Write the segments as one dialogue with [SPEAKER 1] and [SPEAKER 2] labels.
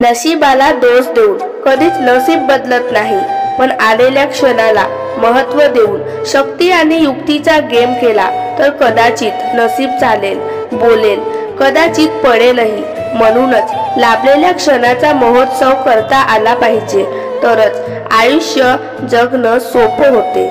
[SPEAKER 1] नशिबाला दोष देऊन कधीच नसीब बदलत नाही, पण आलेल्या क्षणाला महत्त्व देऊन शक्ती आणि युक्तीचा गेम केला तर कदाचित नसीब चालेल, बोलेल, कदाचित पडेलही। म्हणूनच लाभलेल्या क्षणाचा महोत्सव करता आला पाहिजे, तरच आयुष्य जगणं सोपं होते।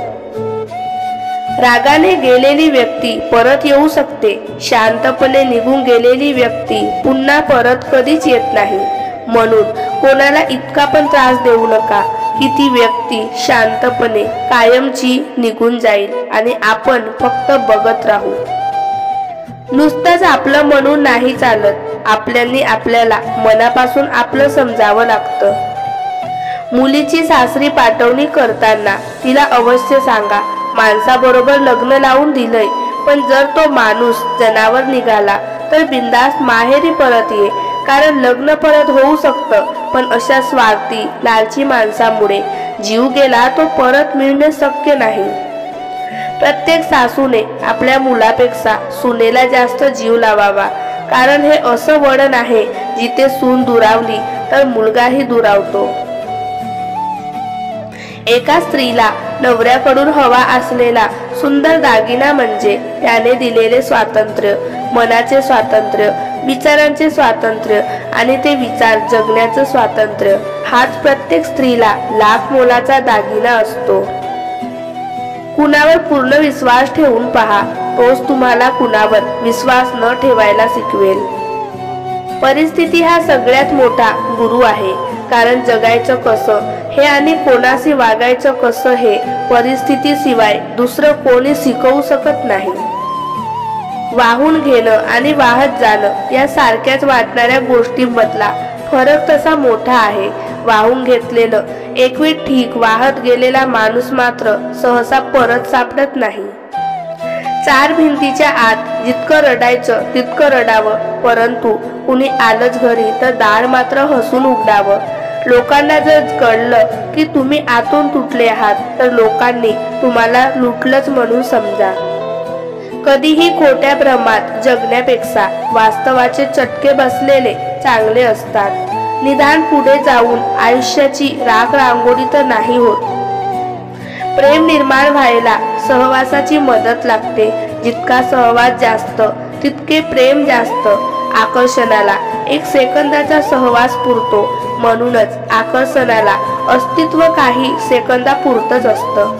[SPEAKER 1] रागाने गेलेली व्यक्ती परत येऊ शकते, शांतपणे निघून गेलेली व्यक्ती पुन्हा परत कधीच येत नाही। म्हणून कोणाला इतका पण त्रास देऊ नका की ती व्यक्ती शांतपणे कायमची निघून जाईल आणि आपण फक्त बघत राहू। नुसतंच आपलं म्हणून नाही चालत, आपल्यांनी आपल्याला मनापासून आपलं समजावं लागतं। मुलीची सासरी पाठवणी करताना तिला अवश्य सांगा, माणसाबरोबर लग्न लावून दिलंय, पण जर तो माणूस जनावर निघाला तर बिंदास माहेरी परत ये, कारण लग्न परत होऊ शकतं, पण अशा स्वार्थी लालची माणसामुळे जीव गेला तो परत मिळणे शक्य नाही। प्रत्येक सासूने आपल्या मुलापेक्षा सुनेला जास्त जीव लावावा, कारण हे असं वळण आहे जिथे सून दुरावली तर मुलगाही दुरावतो। एका स्त्रीला नवऱ्याकडून हवा असलेला सुंदर दागिना म्हणजे त्याने दिलेले स्वातंत्र्य, मनाचे स्वातंत्र्य, विचारांचे स्वातंत्र्य आणि ते विचार जगण्याचं स्वातंत्र्य। हाच प्रत्येक स्त्रीला लाख मोलाचा दागिना असतो। कुणावर पूर्ण विश्वास ठेवून पहा, तोच तुम्हाला कुणावर विश्वास न ठेवायला शिकवेल। परिस्थिती हा सगळ्यात मोठा गुरु आहे, कारण जगायचं कसं हे आणि कोणाशी वागायचं कसं हे परिस्थितीशिवाय दुसरं कोणी शिकवू शकत नाही। वाहून घेणं आणि वाहत जाणं या सारख्याच वाटणाऱ्या गोष्टींमधला फरक तसा मोठा आहे। वाहून घेतलेलं एक वेळ ठीक, वाहत गेलेला माणूस मात्र सहसा परत सापडत नाही। चार भिंतीच्या आत जितकं रडायचं तितकं रडावं, परंतु कुणी आलंच घरी तर दार मात्र हसून उघडावं। लोकांना जर कळलं की तुम्ही आतून तुटले आहात तर लोकांनी तुम्हाला लुटलंच म्हणून समजा। कधीही खोट्या भ्रमात जगण्यापेक्षा वास्तवाचे चटके बसलेले चांगले असतात। निदान पुढे जाऊन आयुष्याची राख रांगोळी तर नाही होत। प्रेम निर्माण व्हायला सहवासाची मदत लागते, जितका सहवास जास्त तितके प्रेम जास्त। आकर्षणाला एक सेकंदाचा सहवास पुरतो, म्हणूनच आकर्षणाला अस्तित्व काही सेकंदापुरतच असतं।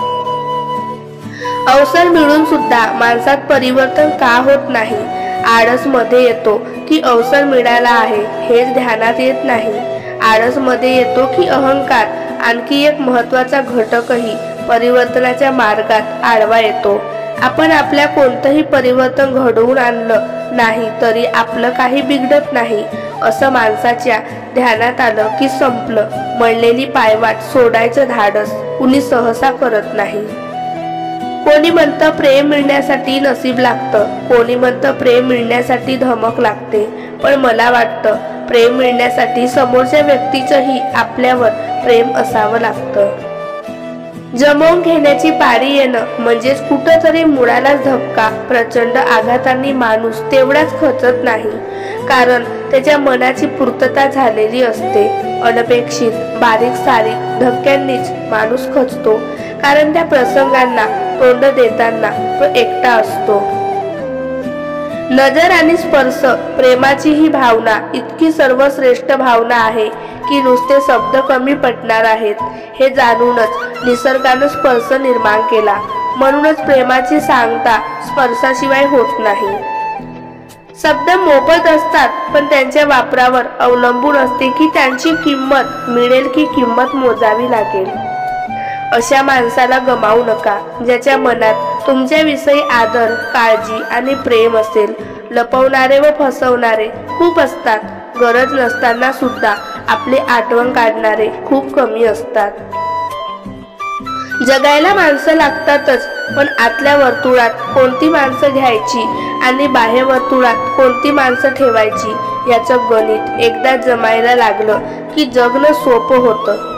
[SPEAKER 1] अवसर मिळून सुद्धा माणसात परिवर्तन का होत नाही? आळस मध्ये येतो की अवसर मिळाला आहे हेच ध्यानात येत नाही। आळस मध्ये येतो की अहंकार, आणखी एक महत्त्वाचा घटकही परिवर्तनाच्या मार्गात आडवा येतो। आपण आपल्या कोणतंही परिवर्तन घडवून आणलं नाही तरी आपलं काही बिघडत नाही असं माणसाच्या ध्यानात आलं की संपलं। मळलेली पायवाट सोडायचं धाडस कुणी सहसा करत नाही। कोणी म्हणतं प्रेम मिळण्यासाठी नसीब लागतं, कोणी म्हणतं प्रेम मिळण्यासाठी धमक लागते, पण मला वाटतं प्रेम मिळण्यासाठी समोरच्या व्यक्तीचंही आपल्यावर प्रेम असावं लागतं। जमवून घेण्याची पारी येणं म्हणजेच कुठंतरी मुळालाच धक्का। प्रचंड आघातांनी माणूस तेवढाच खचत नाही, कारण त्याच्या मनाची पूर्तता झालेली असते। अनपेक्षित बारीक सारीक धक्क्यांनीच माणूस खचतो, कारण त्या प्रसंगांना तोंड देताना तो एकटा असतो। नजर आणि स्पर्श प्रेमाची ही भावना इतकी सर्वश्रेष्ठ भावना आहे की नुसते शब्द कमी पडणार आहेत हे जाणूनच निसर्गानं स्पर्श निर्माण केला। म्हणूनच प्रेमाची सांगता स्पर्शाशिवाय होत नाही। शब्द मोफत असतात, पण त्यांच्या वापरावर अवलंबून असते की त्यांची किंमत मिळेल की किंमत मोजावी लागेल। अशा माणसाला गमावू नका ज्याच्या मनात तुमच्याविषयी आदर, काळजी आणि प्रेम असेल। लपवणारे व फसवणारे खूप असतात, गरज नसताना सुद्धा आपली आठवण काढणारे खूप कमी असतात। जगायला माणसं लागतातच, पण आतल्या वर्तुळात कोणती माणसं घ्यायची आणि बाह्य वर्तुळात कोणती माणसं ठेवायची याचं गणित एकदा जमायला लागलं की जगणं सोपं होतं।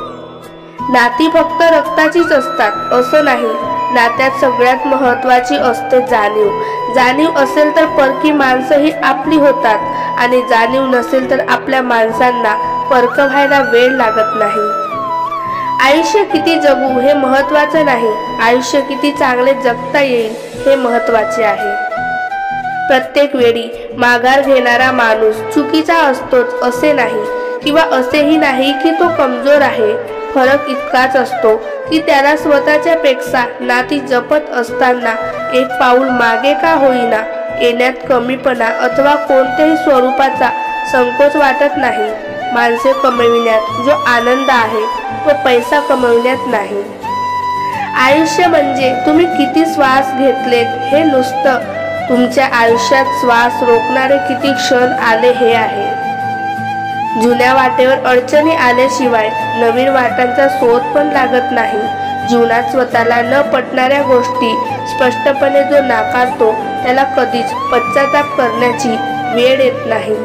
[SPEAKER 1] नाती फक्त रक्ताचीच असतात असं नाही, नात्यात सगळ्यात महत्त्वाची असते जाणीव। जाणीव असेल तर परकी माणसंही आपली होतात, आणि जाणीव नसेल तर आपल्या माणसांना परखवायला वेळ लागत नाही. आयुष्य किती जगू हे महत्त्वाचं नाही, आयुष्य किती चांगले जगता येईल हे महत्त्वाचे आहे. प्रत्येक वेळी माघार घेणारा माणूस चुकीचा असतोच असे नाही, किंवा असेही नाही की तो कमजोर आहे. फरक इतकाच असतो की त्याला स्वतःच्या पेक्षा नाती जपत असताना एक पाऊल मागे का होईना येण्यात कमीपणा अथवा कोणत्याही स्वरूपाचा संकोच वाटत नाही. माणसे कमविण्यात जो आनंद आहे तो पैसा कमविण्यात नाही. आयुष्य म्हणजे तुम्ही किती श्वास घेतलेत हे नुसतं, तुमच्या आयुष्यात श्वास रोखणारे किती क्षण आले हे आहे. जुन्या वाटेवर अडचणी आल्याशिवाय नवीन वाटांचा शोध पण लागत नाही. जीवनात स्वतःला न पटणाऱ्या गोष्टी स्पष्टपणे जो नाकारतो त्याला कधीच पश्चाताप करण्याची वेळ येत नाही.